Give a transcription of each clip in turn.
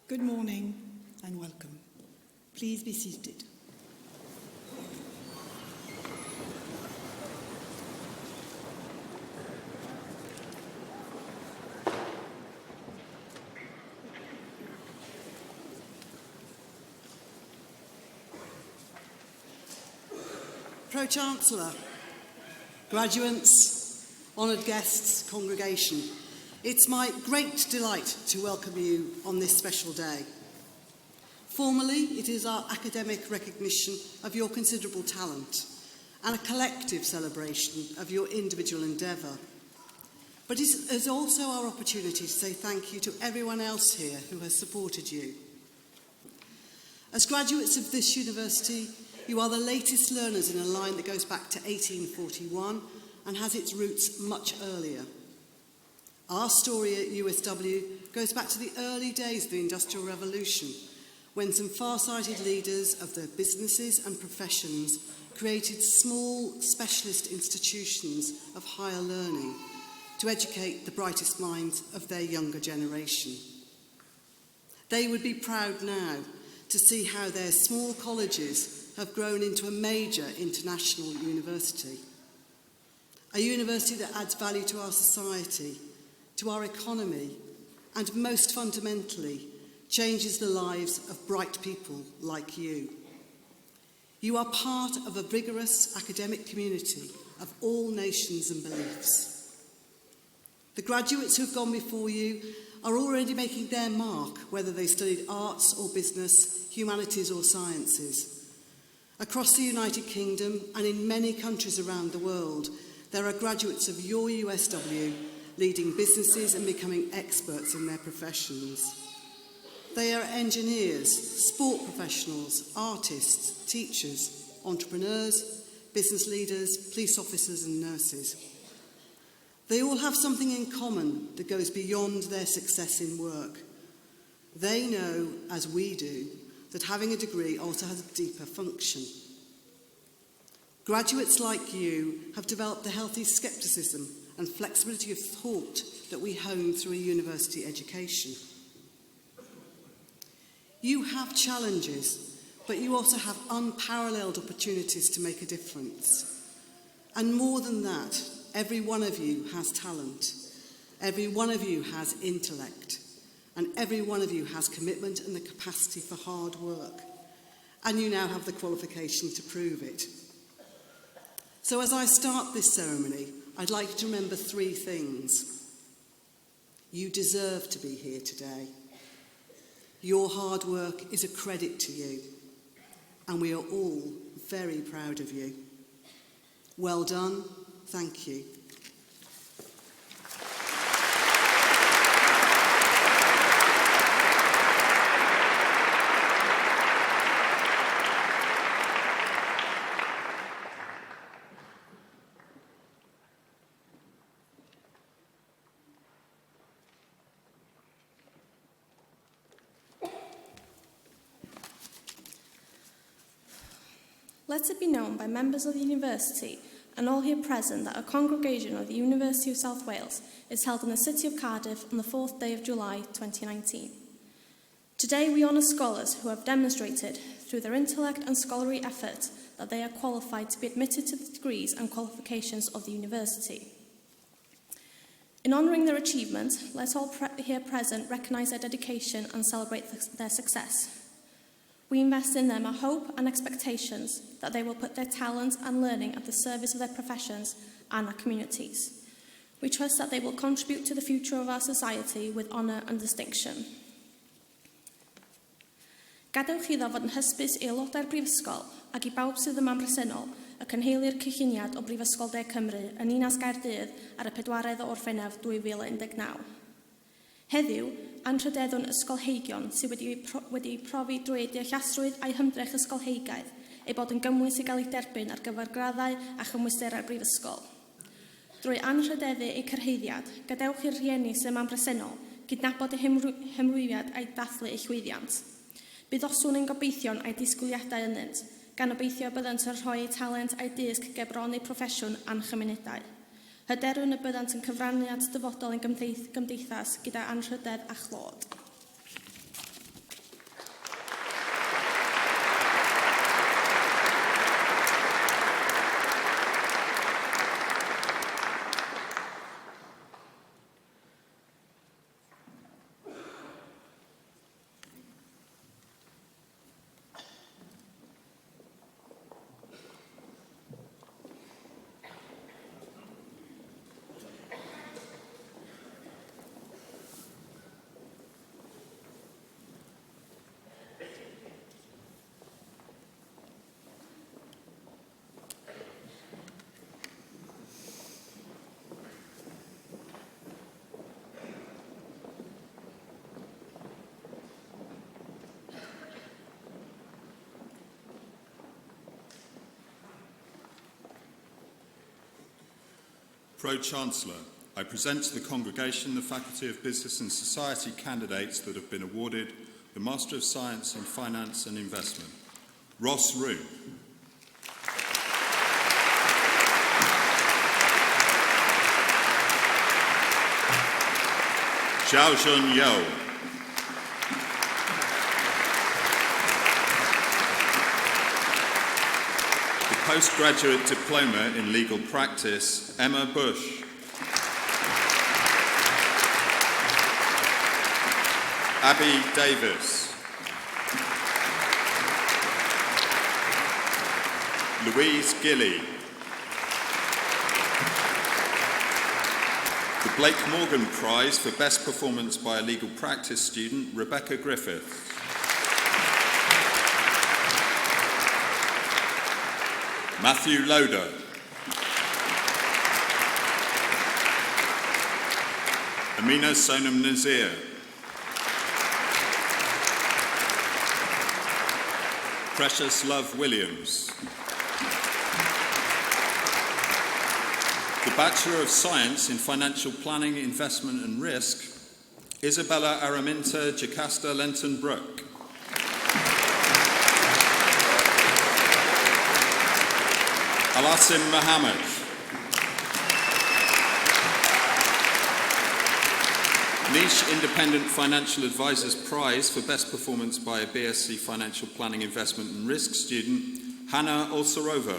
Good morning and welcome. Please be seated. Pro-Chancellor, graduates, honoured guests, congregation, it's my great delight to welcome you on this special day. Formally, it is our academic recognition of your considerable talent and a collective celebration of your individual endeavour. But it is also our opportunity to say thank you to everyone else here who has supported you. As graduates of this university, you are the latest learners in a line that goes back to 1841 and has its roots much earlier. Our story at USW goes back to the early days of the Industrial Revolution, when some far-sighted leaders of the businesses and professions created small specialist institutions of higher learning to educate the brightest minds of their younger generation. They would be proud now to see how their small colleges have grown into a major international university. A university that adds value to our society, to our economy, and most fundamentally, changes the lives of bright people like you. You are part of a vigorous academic community of all nations and beliefs. The graduates who have gone before you are already making their mark, whether they studied arts or business, humanities or sciences. Across the United Kingdom and in many countries around the world, there are graduates of your USW leading businesses and becoming experts in their professions. They are engineers, sport professionals, artists, teachers, entrepreneurs, business leaders, police officers and nurses. They all have something in common that goes beyond their success in work. They know, as we do, that having a degree also has a deeper function. Graduates like you have developed the healthy scepticism and flexibility of thought that we hone through a university education. You have challenges, but you also have unparalleled opportunities to make a difference. And more than that, every one of you has talent. Every one of you has intellect. And every one of you has commitment and the capacity for hard work. And you now have the qualification to prove it. So as I start this ceremony, I'd like you to remember three things. You deserve to be here today. Your hard work is a credit to you. And we are all very proud of you. Well done. Thank you. Let it be known by members of the University and all here present that a congregation of the University of South Wales is held in the city of Cardiff on the 4th day of July 2019. Today we honour scholars who have demonstrated through their intellect and scholarly effort that they are qualified to be admitted to the degrees and qualifications of the University. In honouring their achievement, let all here present recognise their dedication and celebrate their success. We invest in them our hope and expectations that they will put their talent and learning at the service of their professions and our communities. We trust that they will contribute to the future of our society with honour and distinction. Gadewch iddo fod yn hysbys aelodau'r Brifysgol ac I bawb sydd yma'n bresennol y cynheili'r cynlluniad o Brifysgol De Cymru yn Ninas Gaerdydd ar y 4edd o Orffennaf 2019. Heddiw, anrhydeddwn ysgolheigion sydd wedi profi drwy deallasrwydd a'i hymdrech ysgolheigaidd ei bod yn gymwys i gael ei derbyn ar gyfer graddau a chymwysterau'r Brifysgol. Drwy anrhydeddu eu cyrhaeddiad, gadewch i'r rhieni sydd yma'n bresennol gydnabod eu hymrwyfiad a'i dathlu eu llwyddiant. Bydd oswn ein gobeithio'n a'i disgwyliadau ynynt, gan obeithio byddant yn rhoi eu talent a'i disg gebronu proffesiwn a'n chymunedau. Hyderwn y byddant yn cyfraniad dyfodol yn gymdeithas gyda anrhydedd a chlod. Pro-Chancellor, I present to the congregation the Faculty of Business and Society candidates that have been awarded the Master of Science in Finance and Investment. Ross Rue. Xiaojun Yao. The Postgraduate Diploma in Legal Practice, Emma Bush. Abby Davis. Louise Gilly. The Blake Morgan Prize for Best Performance by a Legal Practice Student, Rebecca Griffith. Matthew Loader. Amina Sonam Nazir. Precious Love Williams. The Bachelor of Science in Financial Planning, Investment and Risk, Isabella Araminta Jocasta Lenton Brooke. Alasim Mohammed. Niche Independent Financial Advisors Prize for Best Performance by a BSc Financial Planning, Investment and Risk student, Hannah Olsarova.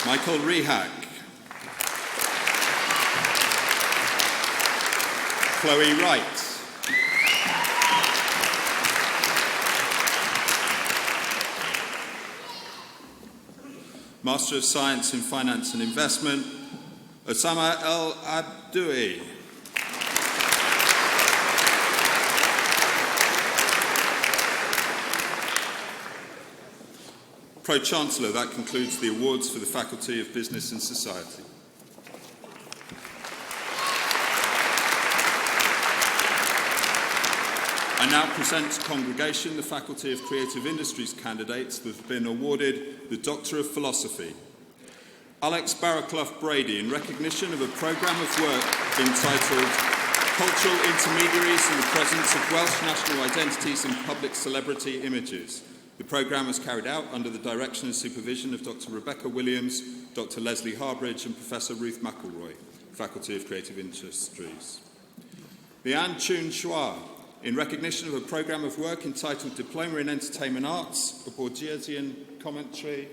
Michael Rehak. Chloe Wright. Master of Science in Finance and Investment, Osama El Abdoui. Pro-Chancellor, that concludes the awards for the Faculty of Business and Society. I now present to congregation the Faculty of Creative Industries candidates that have been awarded the Doctor of Philosophy. Alex Barraclough Brady, in recognition of a programme of work entitled Cultural Intermediaries in the Presence of Welsh National Identities and Public Celebrity Images. The programme was carried out under the direction and supervision of Dr. Rebecca Williams, Dr. Leslie Harbridge and Professor Ruth McElroy, Faculty of Creative Industries. Lian Chun Chua, in recognition of a programme of work entitled Diploma in Entertainment Arts, a Borgesian commentary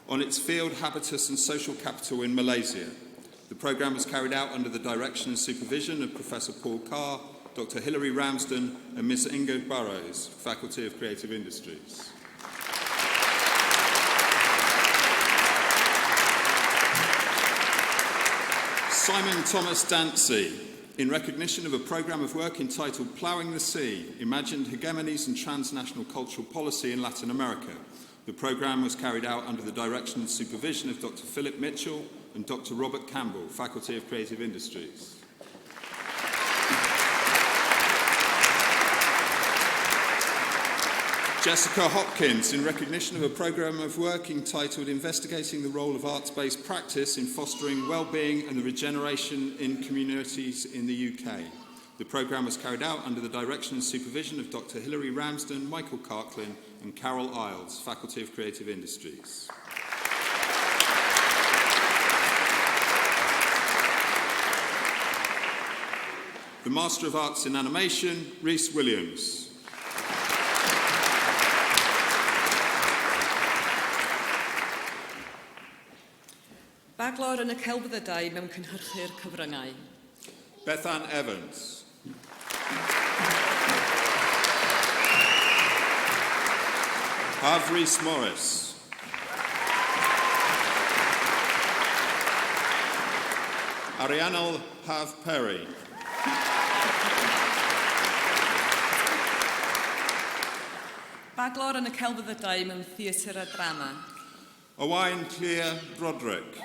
on its field, habitus and social capital in Malaysia. The programme was carried out under the direction and supervision of Professor Paul Carr, Dr. Hilary Ramsden and Ms. Inga Burrows, Faculty of Creative Industries. Simon Thomas Dancy, in recognition of a programme of work entitled Ploughing the Sea, Imagined Hegemonies and Transnational Cultural Policy in Latin America. The programme was carried out under the direction and supervision of Dr. Philip Mitchell and Dr. Robert Campbell, Faculty of Creative Industries. Jessica Hopkins, in recognition of a programme of work entitled Investigating the Role of Arts-Based Practice in Fostering Wellbeing and the Regeneration in Communities in the UK. The programme was carried out under the direction and supervision of Dr. Hilary Ramsden, Michael Carklin and Carol Isles, Faculty of Creative Industries. The Master of Arts in Animation, Rhys Williams. Baglor yn y celfyddydau mewn cynhyrchu'r cyfryngau. Bethan Evans. Hav Rhys Morris. Arianel Hav Perry. Baglor yn y celfyddydau mewn theatr a drama. Owain Clear Broderick.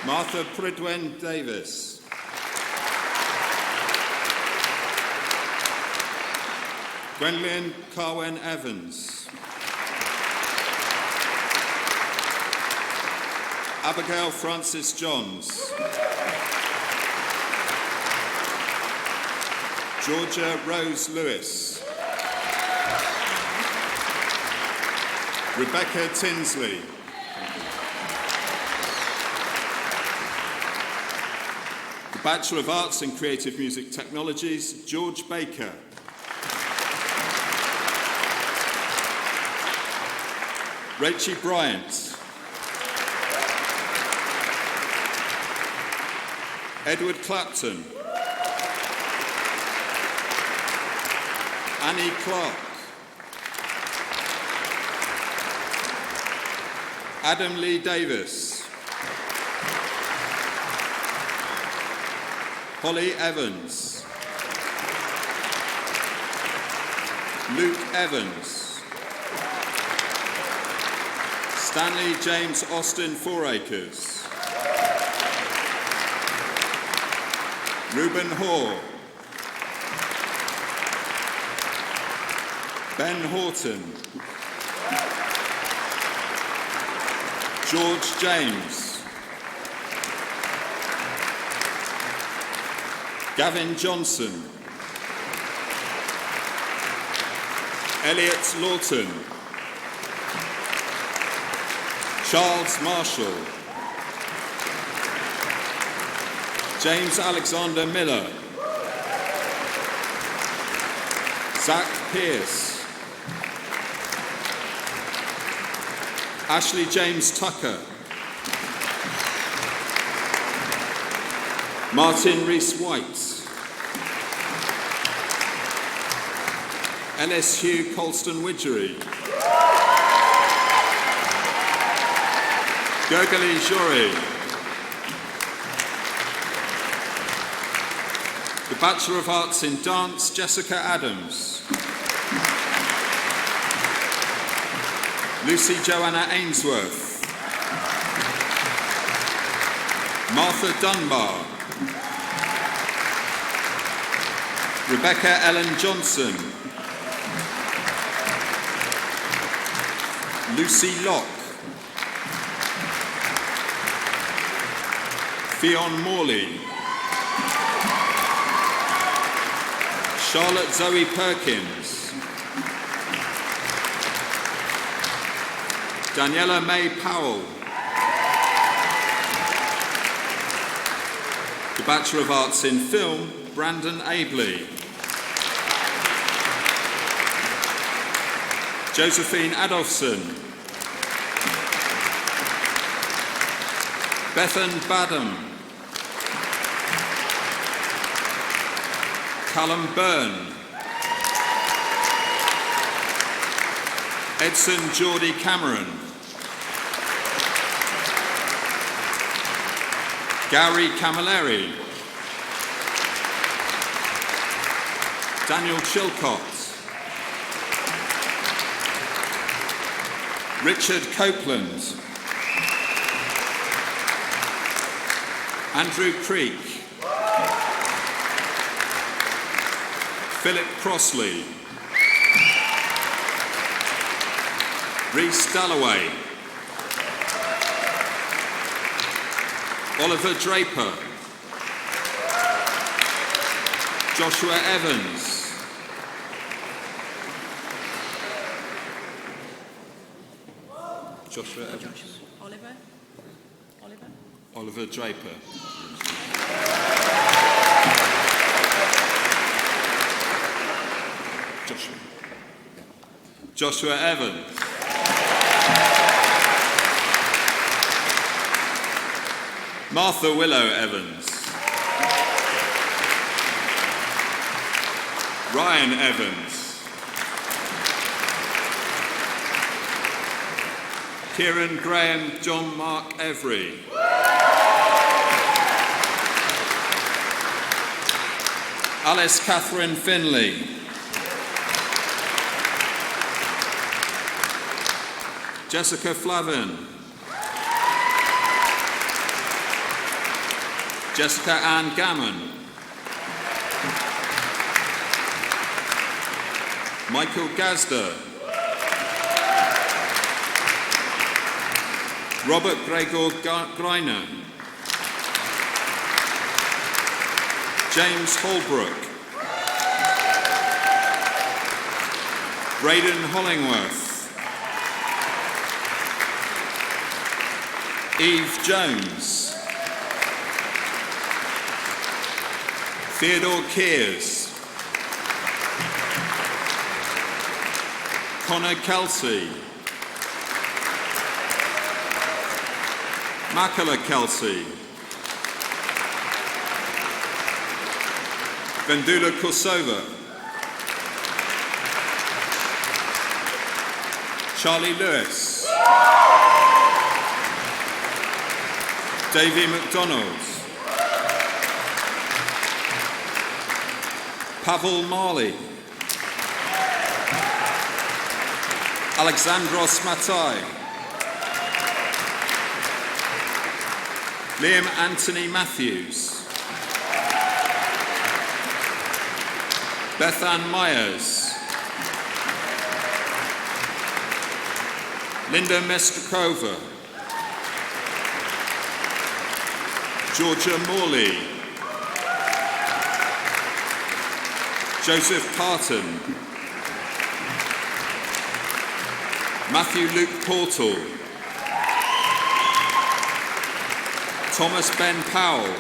Martha Prydwen Davis. Gwenlyn Carwen Evans. Abigail Francis Johns. Georgia Rose Lewis. Rebecca Tinsley. The Bachelor of Arts in Creative Music Technologies, George Baker. Rachie Bryant. Edward Clapton. Annie Clark. Adam Lee Davis. Holly Evans. Luke Evans. Stanley James Austin Fouracres. Reuben Hoare. Ben Horton. George James. Gavin Johnson. Elliot Lawton. Charles Marshall. James Alexander Miller. Zach Pierce. Ashley James Tucker. Martin Rees-White. Ellis Hugh Colston Widgery. Gurgly Jory. The Bachelor of Arts in Dance, Jessica Adams. Lucy Joanna Ainsworth. Martha Dunbar. Rebecca Ellen Johnson. Lucy Locke. Fionn Morley. Charlotte Zoe Perkins. Daniela May Powell. The Bachelor of Arts in Film, Brandon Abley. Josephine Adolfson. Bethan Badham. Callum Byrne. Edson Geordie Cameron. Gary Camilleri. Daniel Chilcott. Richard Copeland. Andrew Creek. Philip Crossley. Rhys Dalloway. Oliver Draper. Joshua Evans. Joshua Evans. Oliver Draper. Joshua Evans. Martha Willow Evans. Ryan Evans. Kieran Graham John Mark Every. Alice Catherine Finley. Jessica Flavin. Jessica Ann Gammon. Michael Gazda, Robert Gregor Greiner, James Holbrook, Braden Hollingworth, Eve Jones, Theodore Kears, Connor Kelsey, Makala Kelsey, Vendula Kosova, Charlie Lewis, Davy MacDonald, Pavel Marley, Alexandros Matai, Liam Anthony Matthews, Bethan Myers, Linda Mestrakova, Georgia Morley, Joseph Parton, Matthew Luke Portal, Thomas Ben Powell,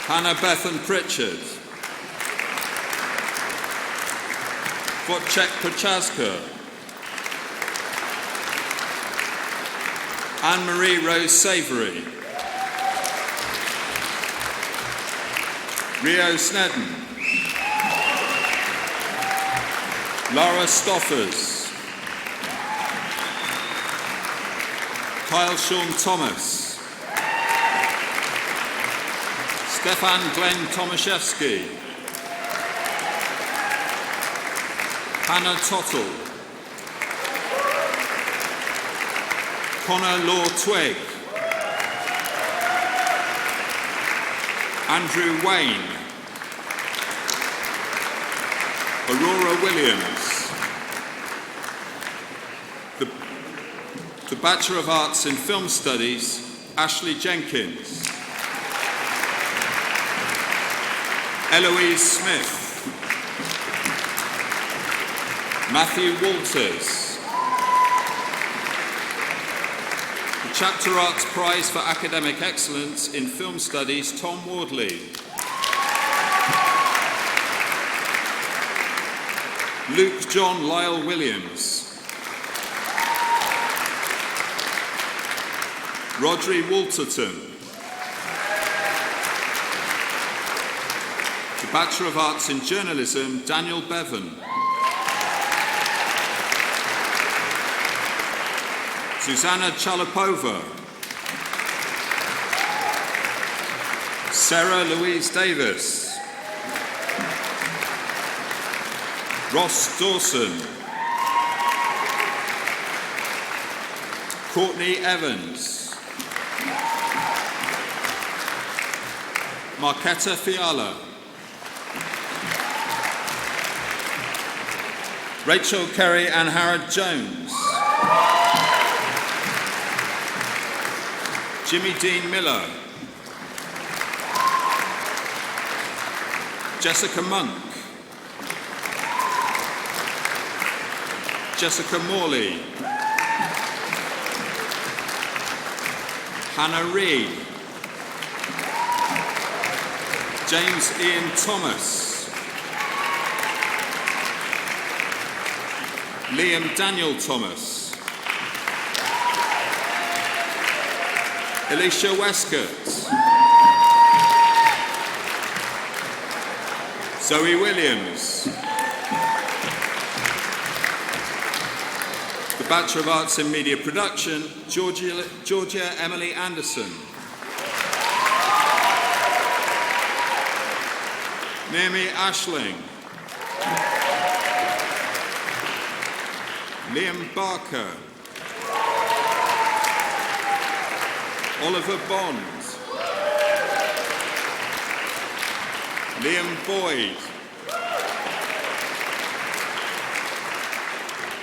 Hannah Bethan Pritchard, Wojciech Prochaska, Anne-Marie Rose Savory, Rio Snedden, Lara Stoffers, Kyle Sean Thomas, Stefan Glenn Tomaszewski, Hannah Tottle, Connor Law Twigg, Andrew Wayne, Aurora Williams, the Bachelor of Arts in Film Studies, Ashley Jenkins, Eloise Smith, Matthew Walters, the Chapter Arts Prize for Academic Excellence in Film Studies, Tom Wardley, Luke John Lyle Williams, Rodri Walterton, the Bachelor of Arts in Journalism, Daniel Bevan, Susanna Chalapova, Sarah Louise Davis, Ross Dawson, Courtney Evans, Marketa Fiala, Rachel Kerry and Harrod Jones, Jimmy Dean Miller, Jessica Monk, Jessica Morley, Hannah Reed, James Ian Thomas, Liam Daniel Thomas, Alicia Westcott, Zoe Williams, the Bachelor of Arts in Media Production, Georgia Emily Anderson, Naomi Ashling, Liam Barker, Oliver Bond, Liam Boyd,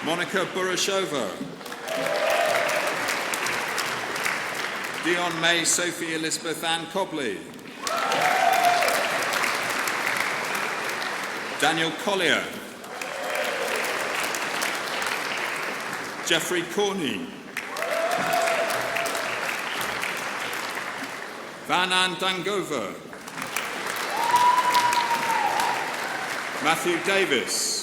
Monica Burashova. Dion May Sophie Elizabeth Ann Cobley. Daniel Collier. Jeffrey Corney. Van Ann Dangova. Matthew Davis.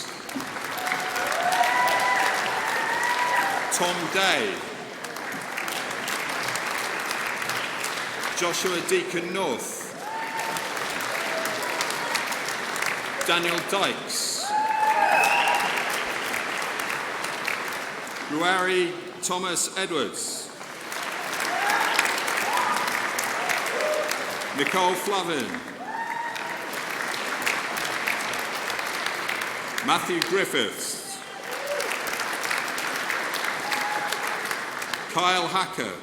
Tom Day. Joshua Deacon North. Daniel Dykes. Ruari Thomas Edwards. Nicole Flavin. Matthew Griffiths. Kyle Hacker.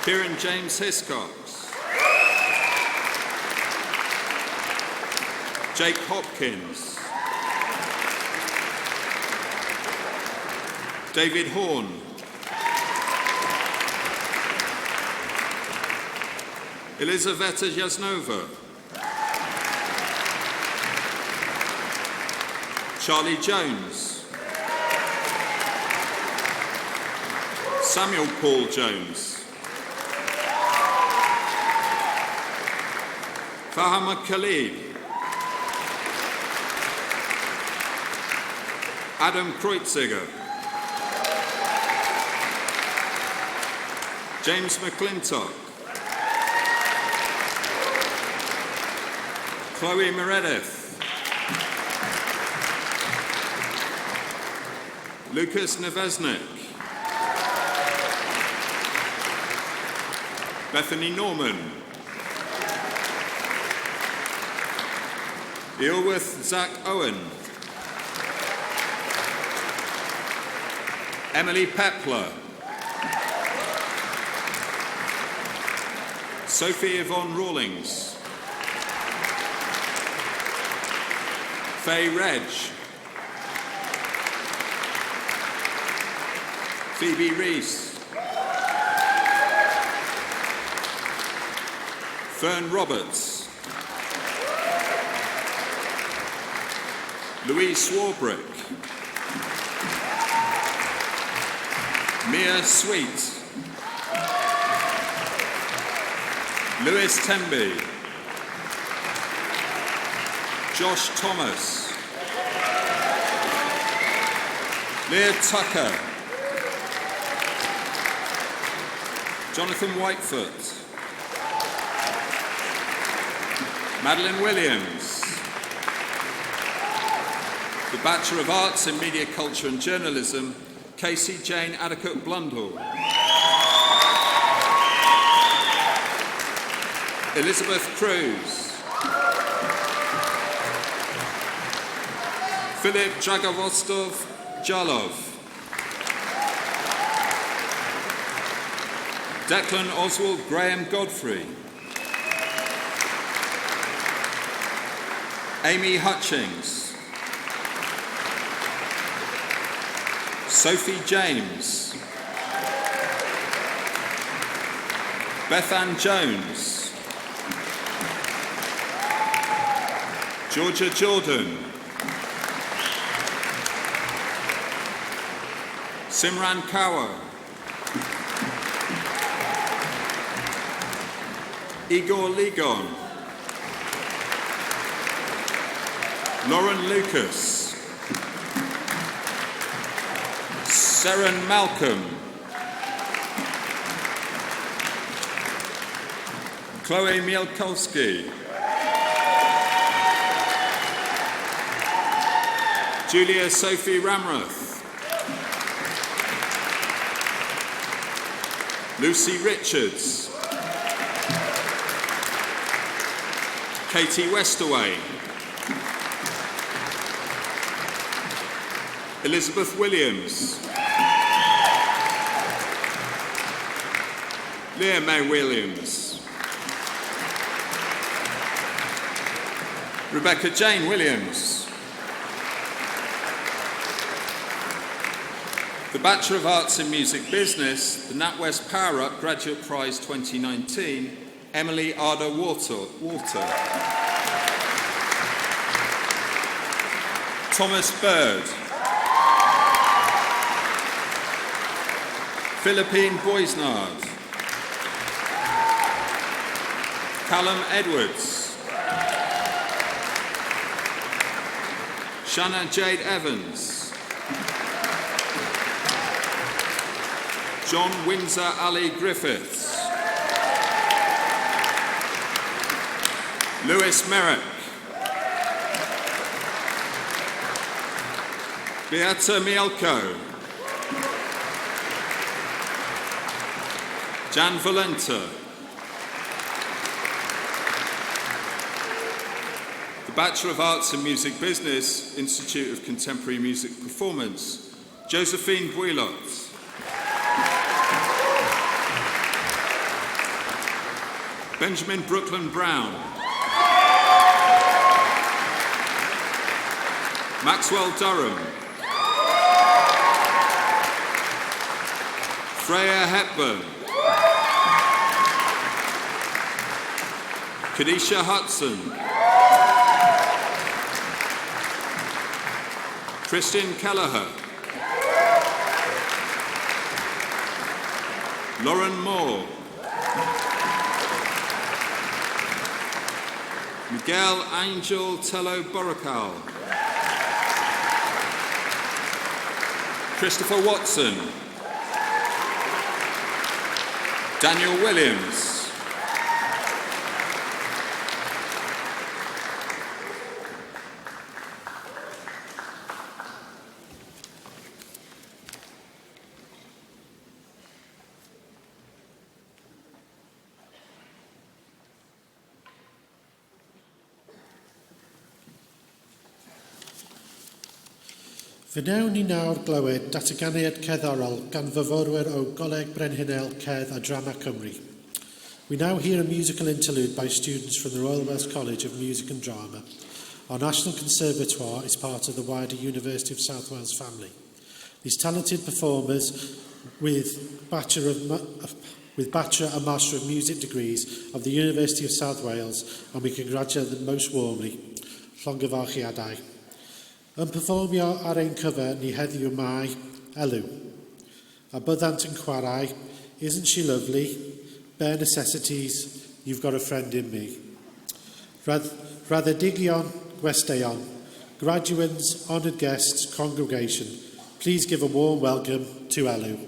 Kieran James Hiscox. Jake Hopkins. David Horn. Elizaveta Jasnova. Charlie Jones. Samuel Paul Jones. Fahama Khalid. Adam Kreuziger. James McClintock. Chloe Meredith. Lucas Nevesnik. Bethany Norman. Eilworth Zach Owen. Emily Pepler. Sophie Yvonne Rawlings. Faye Reg. Phoebe Rees. Fern Roberts. Louise Swarbrick. Mia Sweet. Lewis Temby. Josh Thomas. Leah Tucker. Jonathan Whitefoot. Madeline Williams. The Bachelor of Arts in Media Culture and Journalism, Casey Jane Adequate Blundell. Elizabeth Cruz. Philip Dragovostov Jalov. Declan Oswald Graham Godfrey. Amy Hutchings. Sophie James. Bethann Jones. Georgia Jordan. Simran Kaur. Igor Ligon. Lauren Lucas. Seren Malcolm. Chloe Mielkowski. Julia Sophie Ramrath. Lucy Richards. Katie Westerway. Elizabeth Williams. Leah May Williams. Rebecca Jane Williams. The Bachelor of Arts in Music Business, the NatWest Power Up Graduate Prize 2019, Emily Arda Walter. Thomas Bird. Philippine Boisnard. Callum Edwards. Shanna Jade Evans. John Windsor Ali Griffiths. Lewis Merrick. Beata Mielko. Jan Valenta. The Bachelor of Arts in Music Business, Institute of Contemporary Music Performance, Josephine Bouilot. Benjamin Brooklyn Brown. Maxwell Durham. Freya Hepburn. Kadisha Hudson. Christian Kelleher. Lauren Moore. Miguel Angel Tello Boracay. Christopher Watson. Daniel Williams. Fe wnawn ni nawr glywed datganiad cerddorol gan fyfyrwyr o Goleg Brenhinol, Cerdd a Drama Cymru. We now hear a musical interlude by students from the Royal Welsh College of Music and Drama. Our National Conservatoire is part of the wider University of South Wales family. These talented performers with Bachelor and Master of Music degrees of the University of South Wales, and we congratulate them most warmly. Llongyfarchiadau. Yn perfformio ar ein cyfer ni heddiw mai, Elw. A byddant yn chwarae, Isn't She Lovely? Bare Necessities, You've Got a Friend in Me. Raddedigion Gwesteion, graduates, honoured guests, congregation, please give a warm welcome to Elw.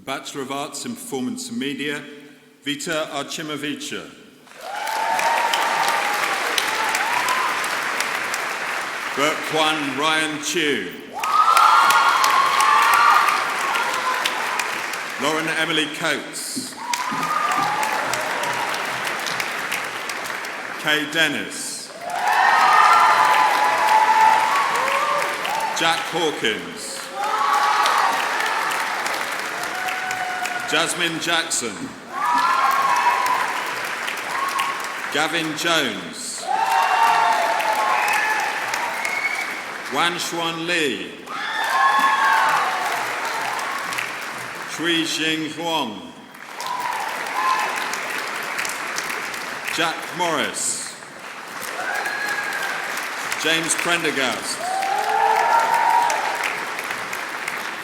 Bachelor of Arts in Performance and Media, Vita Archimovica. Berkwan Ryan Chu. Lauren Emily Coates. Kay Dennis. Jack Hawkins. Jasmine Jackson. Gavin Jones. Wan Xuan Li. Shui Xing Huang. Jack Morris. James Prendergast.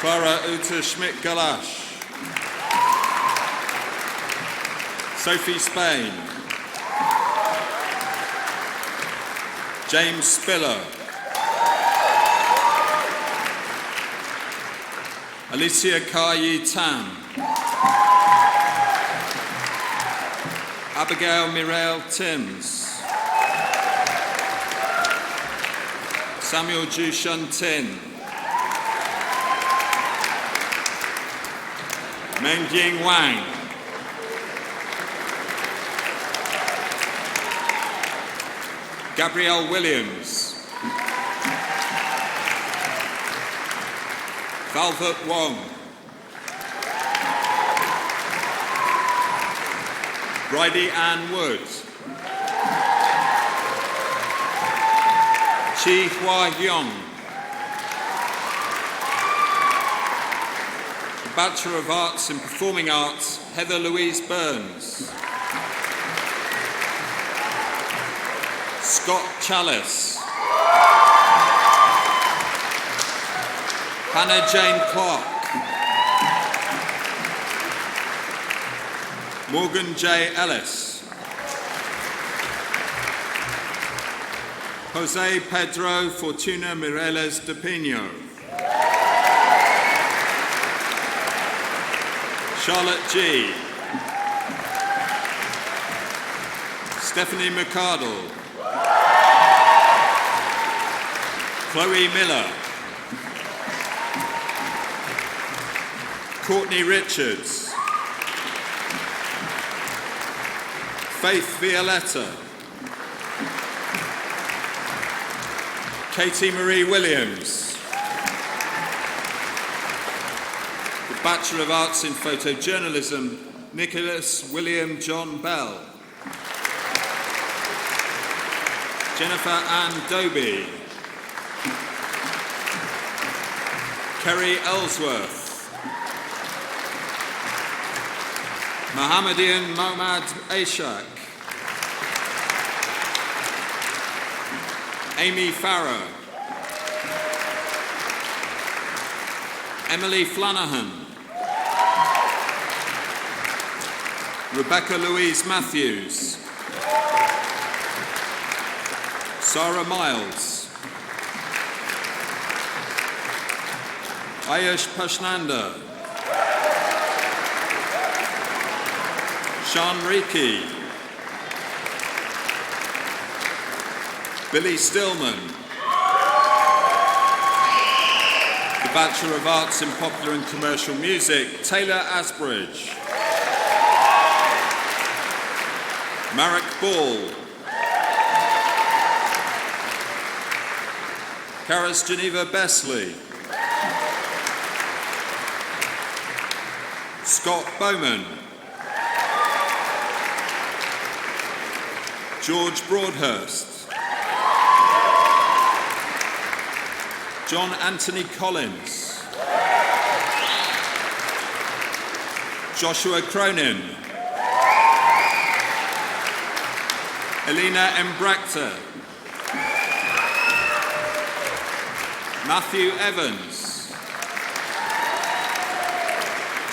Clara Uta Schmidt-Galash. Sophie Spain. James Spiller. Alicia Kayi Tam. Abigail Mireille Timms. Samuel Ju-Shun Tin. Mengjing Wang. Gabrielle Williams. Valvert Wong. Bridie Ann Wood. Chi Hua Yong. Bachelor of Arts in Performing Arts, Heather Louise Burns. Scott Chalice. Hannah Jane Clark. Morgan J. Ellis. Jose Pedro Fortuna Mireles de Pino. Charlotte G. Stephanie McCardle. Chloe Miller. Courtney Richards. Faith Violetta. Katie Marie Williams. The Bachelor of Arts in Photojournalism, Nicholas William John Bell. Jennifer Ann Doby. Kerry Ellsworth. Mohammedian Mohammad Ashak. Amy Farrow. Emily Flanahan. Rebecca Louise Matthews. Sarah Miles. Ayush Pashnanda. Sean Reiki. Billy Stillman. The Bachelor of Arts in Popular and Commercial Music, Taylor Asbridge. Marek Ball. Karis Geneva Besley. Scott Bowman. George Broadhurst. John Anthony Collins. Joshua Cronin. Elena Embrakta. Matthew Evans.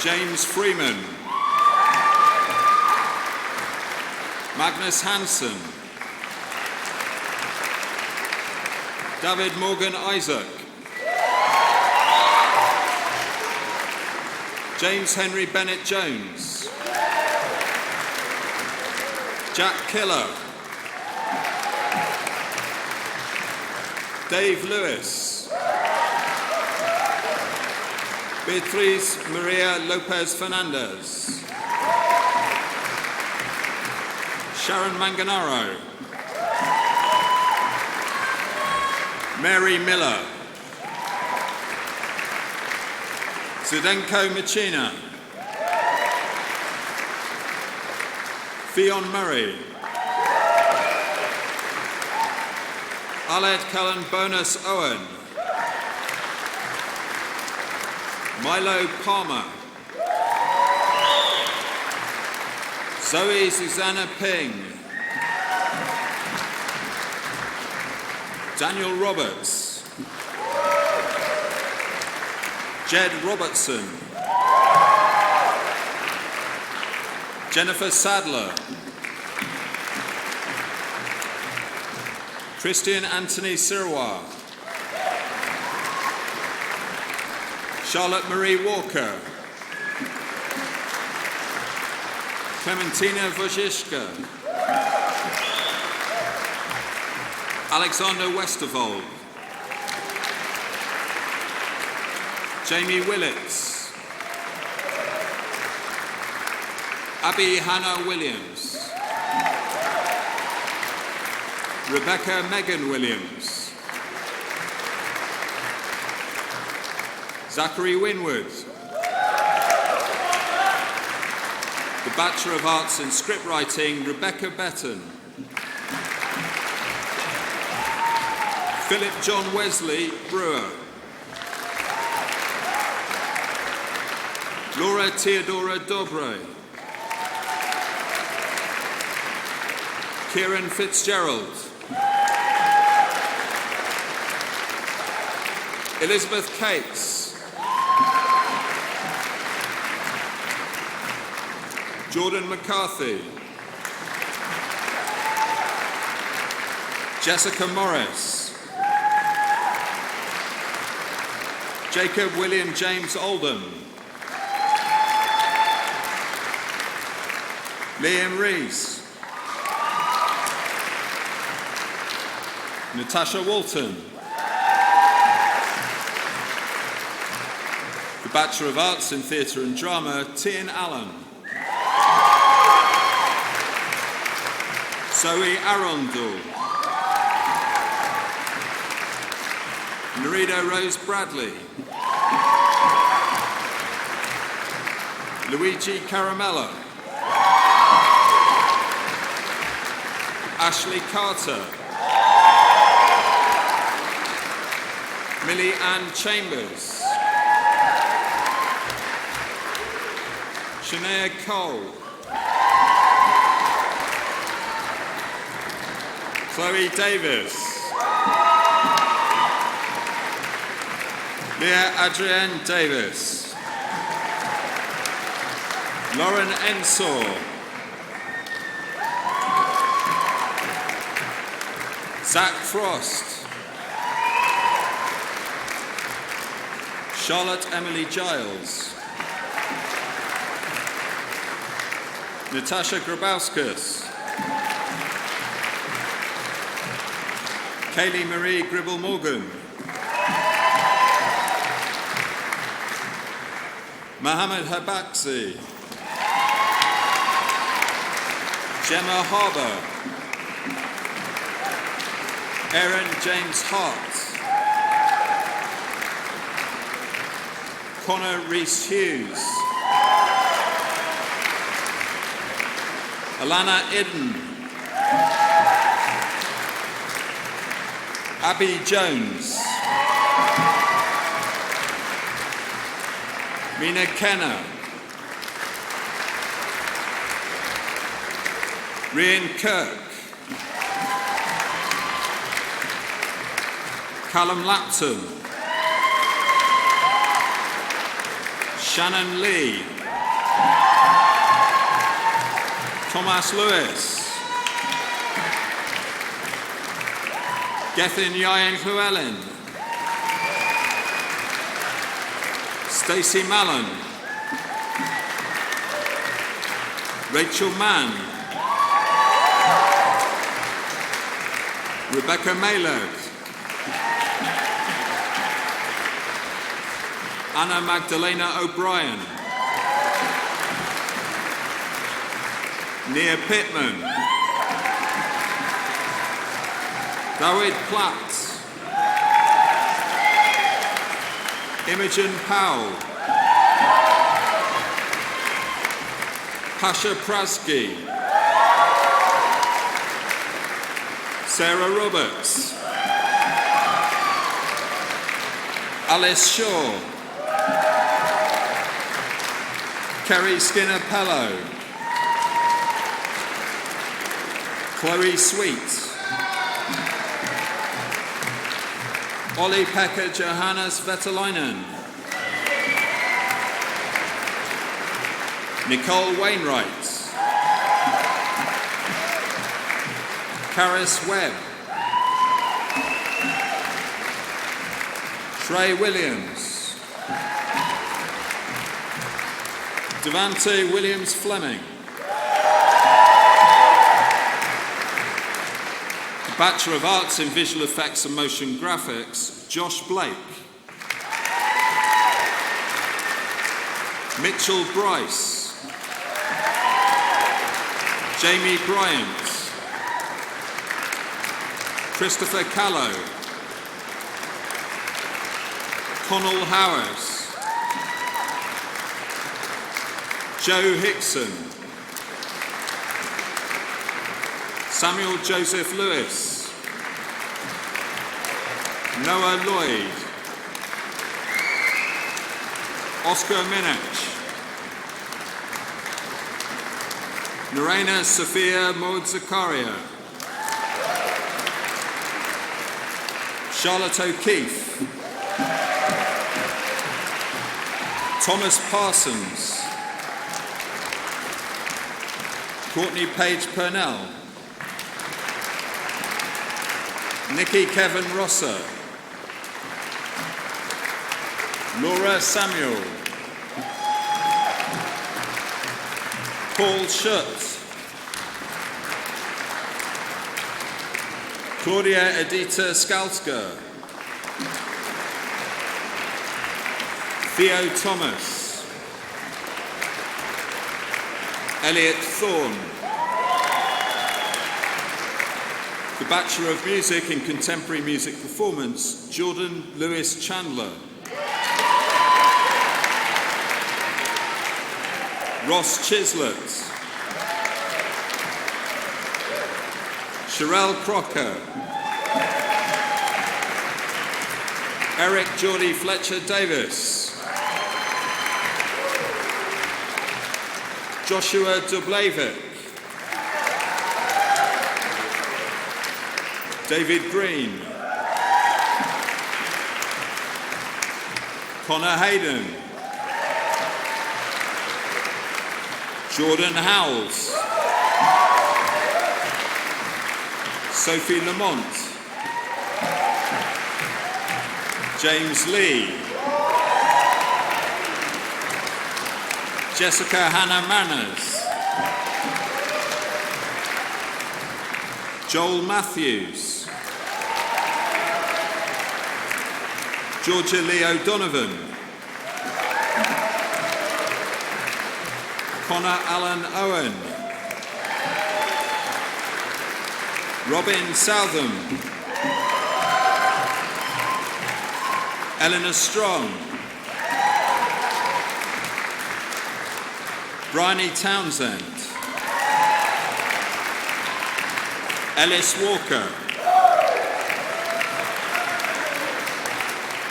James Freeman. Magnus Hansen. David Morgan Isaac. James Henry Bennett Jones. Jack Killer. Dave Lewis. Beatriz Maria Lopez Fernandez. Sharon Manganaro. Mary Miller. Zdenko Machina. Fionn Murray. Aled Cullen Bonus Owen. Milo Palmer. Zoe Susanna Ping. Daniel Roberts. Jed Robertson. Jennifer Sadler. Christian Anthony Sirwa. Charlotte Marie Walker. Clementina Wojcicka. Alexander Westervold. Jamie Willits. Abby Hannah Williams. Rebecca Megan Williams. Zachary Winwood. The Bachelor of Arts in Scriptwriting, Rebecca Betton. Philip John Wesley Brewer. Laura Theodora Dobre. Kieran Fitzgerald. Elizabeth Cates. Jordan McCarthy. Jessica Morris. Jacob William James Oldham. Liam Rees. Natasha Walton. The Bachelor of Arts in Theatre and Drama, Tian Allen. Zoe Arundel. Nerida Rose Bradley. Luigi Caramella. Ashley Carter. Millie Ann Chambers. Shania Cole. Chloe Davis. Leah Adrienne Davis. Lauren Ensor. Zach Frost. Charlotte Emily Giles. Natasha Grabauskas. Kaylee Marie Gribble Morgan. Mohammed Habaksi. Gemma Harbour. Aaron James Hart. Connor Reese Hughes. Alana Idden. Abby Jones. Mina Kenner. Rian Kirk. Callum Lapton. Shannon Lee. Thomas Lewis. Gethin Yayan Llewellyn. Stacey Mallon. Rachel Mann, Rebecca Maylard, Anna Magdalena O'Brien, Nia Pittman, David Platt, Imogen Powell, Pasha Prasky, Sarah Roberts, Alice Shaw, Kerry Skinner-Pello, Chloe Sweet, Olli-Pekka Johannes Vetalainen, Nicole Wainwright, Caris Webb, Trey Williams, Devante Williams-Fleming, Bachelor of Arts in Visual Effects and Motion Graphics, Josh Blake, Mitchell Bryce, Jamie Bryant, Christopher Callow, Connell Howes, Joe Hickson, Samuel Joseph Lewis, Noah Lloyd, Oscar Minich, Narena Sophia Maud Zakaria, Charlotte O'Keefe, Thomas Parsons, Courtney Page Purnell, Nikki Kevin Rosser, Laura Samuel, Paul Schutt, Claudia Edita Skalska, Theo Thomas, Elliot Thorne, the Bachelor of Music in Contemporary Music Performance, Jordan Lewis Chandler, Ross Chislett, Sherelle Crocker, Eric Geordie Fletcher Davis, Joshua Dublevic, David Green, Connor Hayden, Jordan Howells, Sophie Lamont, James Lee, Jessica Hannah Manners, Joel Matthews, Georgia Lee O'Donovan, Connor Allen Owen, Robin Southam, Eleanor Strong, Bryony Townsend, Ellis Walker,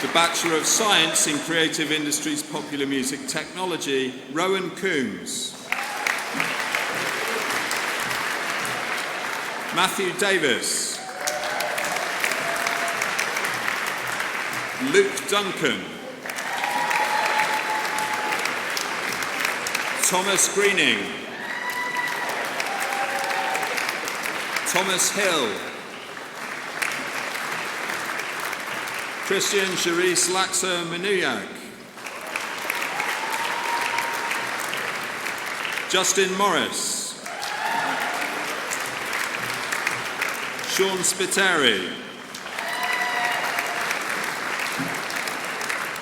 the Bachelor of Science in Creative Industries Popular Music Technology, Rowan Coombs, Matthew Davis, Luke Duncan, Thomas Greening, Thomas Hill, Christian Cherise Laxer Manuyak, Justin Morris. Sean Spiteri.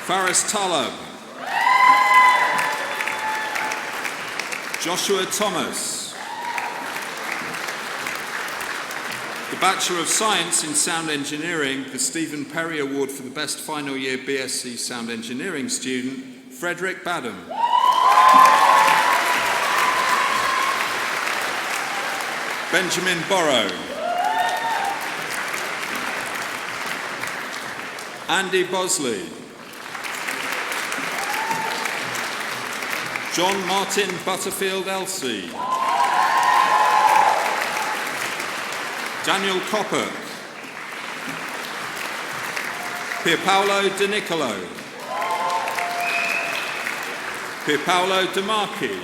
Faris Talab. Joshua Thomas. The Bachelor of Science in Sound Engineering, the Stephen Perry Award for the Best Final Year BSc Sound Engineering student, Frederick Badham. Benjamin Borrow. Andy Bosley. John Martin Butterfield Elsey. Daniel Coppock. Pierpaolo De Nicolo. Pierpaolo De Marchi.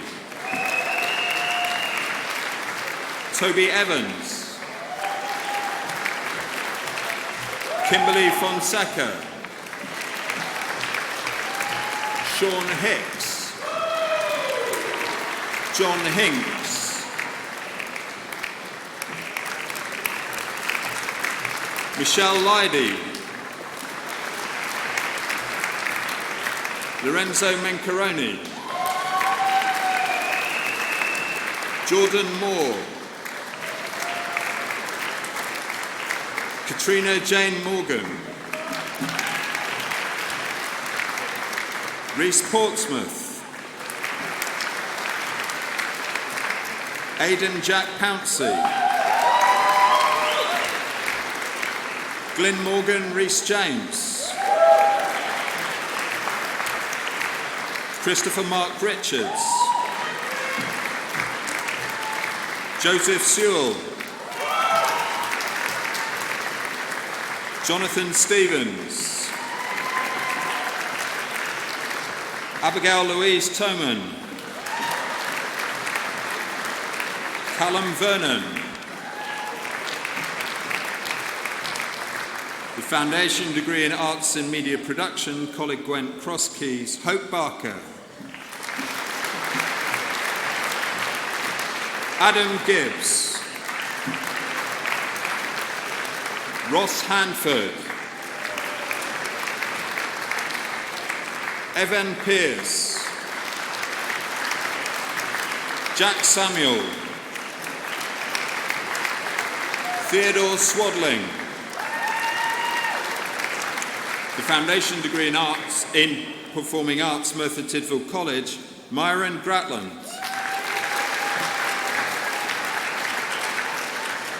Toby Evans. Kimberly Fonseca. Sean Hicks. John Hinks. Michelle Leidy. Lorenzo Mencaroni. Jordan Moore. Katrina Jane Morgan. Reese Portsmouth. Aidan Jack Pouncey. Glyn Morgan Reese James. Christopher Mark Richards. Joseph Sewell. Jonathan Stevens. Abigail Louise Toman. Callum Vernon. The Foundation Degree in Arts and Media Production, colleague Gwent Crosskeys, Hope Barker. Adam Gibbs. Ross Hanford. Evan Pearce. Jack Samuel. Theodore Swadling. The Foundation Degree in Arts in Performing Arts, Merthyr Tydfil College, Myron Gratland.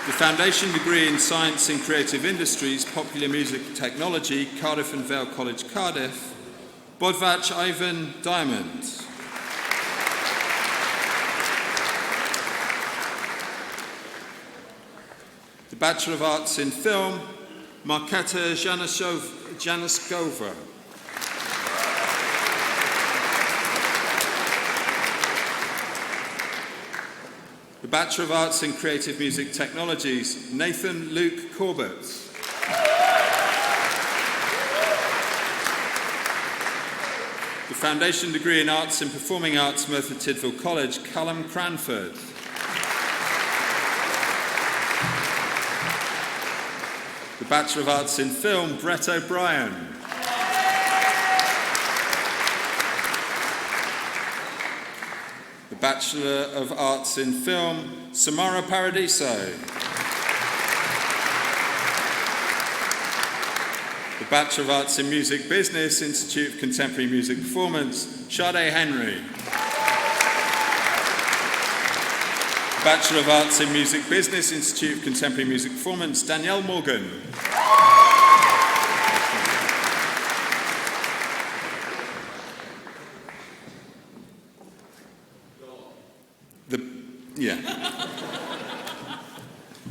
The Foundation Degree in Science and Creative Industries, Popular Music Technology, Cardiff and Vale College, Cardiff, Bodvach Ivan Diamond. The Bachelor of Arts in Film, Marketa Janoskova. The Bachelor of Arts in Creative Music Technologies, Nathan Luke Corbett. The Foundation Degree in Arts and Performing Arts, Merthyr Tydfil College, Callum Cranford. The Bachelor of Arts in Film, Brett O'Brien. The Bachelor of Arts in Film, Samara Paradiso. The Bachelor of Arts in Music Business, Institute of Contemporary Music Performance, Sade Henry. Bachelor of Arts in Music Business, Institute of Contemporary Music Performance, Danielle Morgan.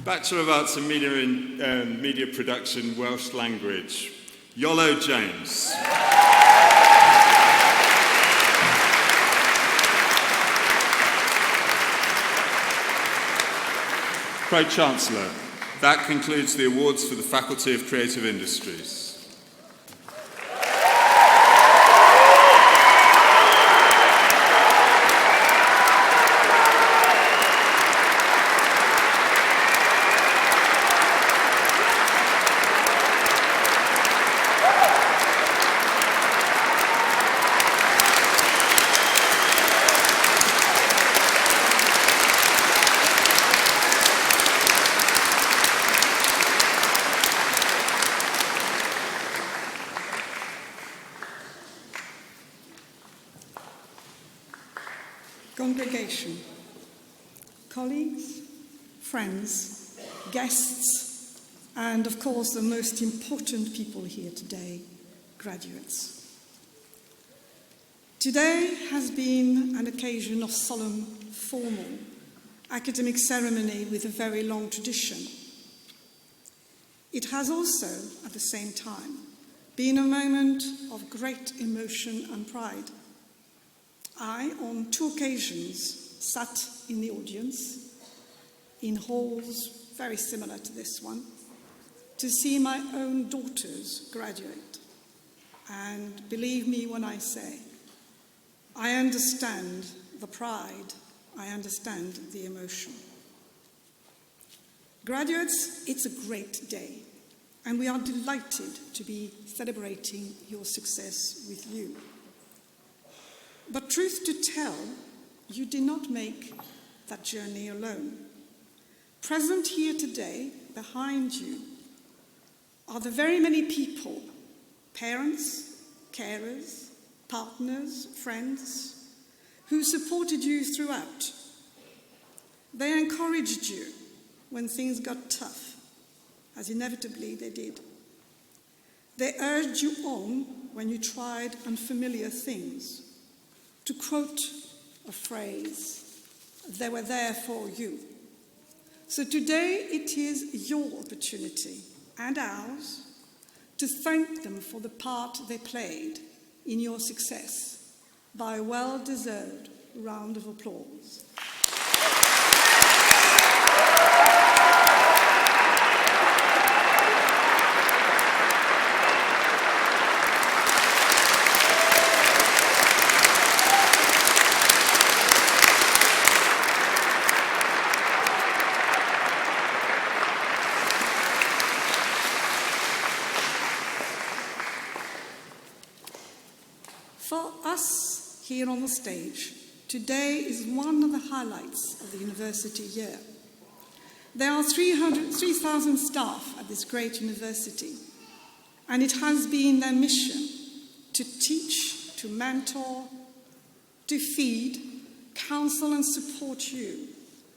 Bachelor of Arts in Media Production, Welsh Language, Yolo James. Pro-Chancellor, that concludes the awards for the Faculty of Creative Industries. congregation, colleagues, friends, guests, and of course the most important people here today, graduates. Today has been an occasion of solemn, formal, academic ceremony with a very long tradition. It has also, at the same time, been a moment of great emotion and pride. I, on 2 occasions, sat in the audience, in halls very similar to this one, to see my own daughters graduate. And believe me when I say, I understand the pride, I understand the emotion. Graduates, it's a great day, and we are delighted to be celebrating your success with you. But truth to tell, you did not make that journey alone. Present here today, behind you, are the very many people, parents, carers, partners, friends, who supported you throughout. They encouraged you when things got tough, as inevitably they did. They urged you on when you tried unfamiliar things. To quote a phrase, they were there for you. So today it is your opportunity and ours to thank them for the part they played in your success by a well-deserved round of applause. For us here on the stage, today is one of the highlights of the university year. There are 3,000 staff at this great university, and it has been their mission to teach, to mentor, to feed, counsel and support you,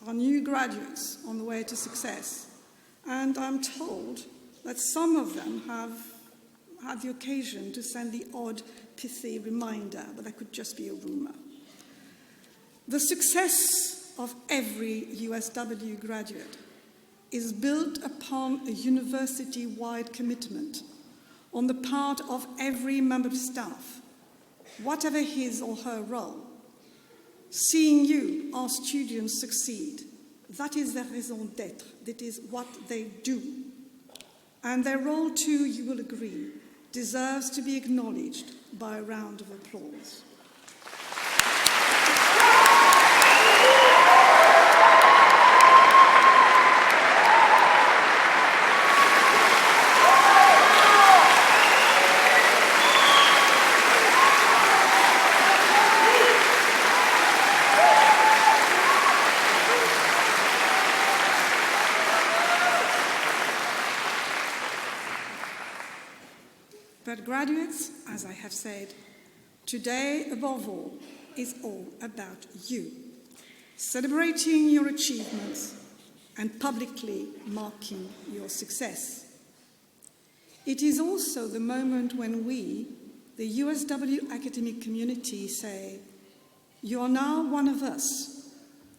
our new graduates on the way to success. And I'm told that some of them have had the occasion to send the odd pithy reminder, but that could just be a rumor. The success of every USW graduate is built upon a university-wide commitment on the part of every member of staff, whatever his or her role. Seeing you, our students, succeed, that is their raison d'être, that is what they do. And their role too, you will agree, deserves to be acknowledged by a round of applause. But graduates, as I have said, today above all is all about you, celebrating your achievements and publicly marking your success. It is also the moment when we, the USW academic community, say, you are now one of us.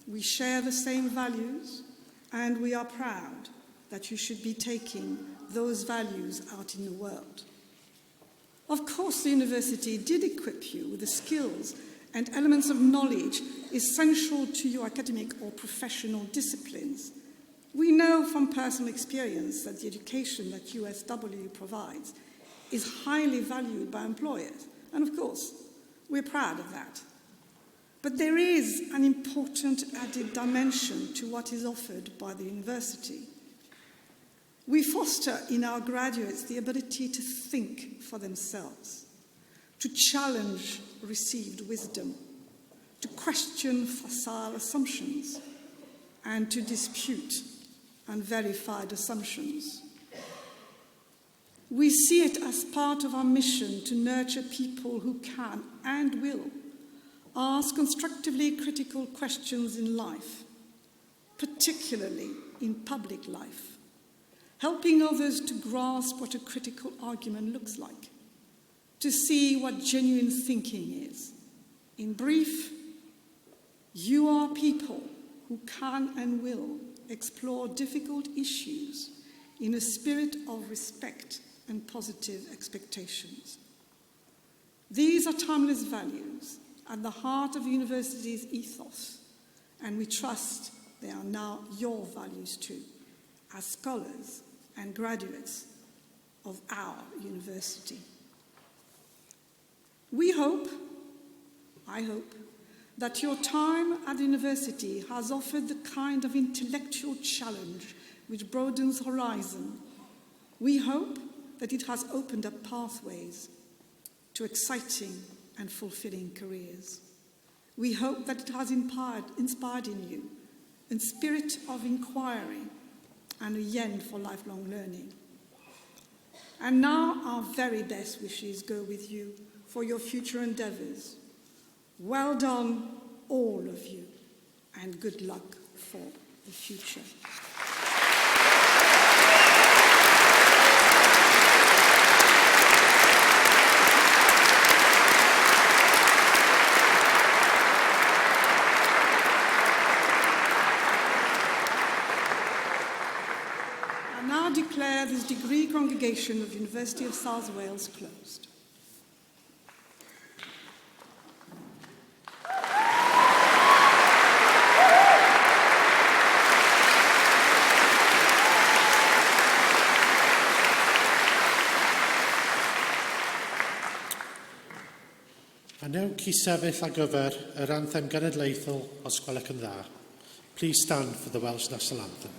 We share the same values, and we are proud that you should be taking those values out in the world. Of course, the university did equip you with the skills and elements of knowledge essential to your academic or professional disciplines. We know from personal experience that the education that USW provides is highly valued by employers, and of course, we're proud of that. But there is an important added dimension to what is offered by the university. We foster in our graduates the ability to think for themselves, to challenge received wisdom, to question facile assumptions, and to dispute unverified assumptions. We see it as part of our mission to nurture people who can and will ask constructively critical questions in life, particularly in public life, helping others to grasp what a critical argument looks like, to see what genuine thinking is. In brief, you are people who can and will explore difficult issues in a spirit of respect and positive expectations. These are timeless values at the heart of the university's ethos, and we trust they are now your values too, as scholars and graduates of our university. I hope, that your time at the university has offered the kind of intellectual challenge which broadens horizon. We hope that it has opened up pathways to exciting and fulfilling careers. We hope that it has inspired in you a spirit of inquiry and a yen for lifelong learning. And now our very best wishes go with you for your future endeavours. Well done, all of you, and good luck for the future. I now declare this degree congregation of the University of South Wales closed. A newch i sefyll ar gyfer yr anthem genedlaethol os gwelwch yn dda. Please stand for the Welsh National Anthem.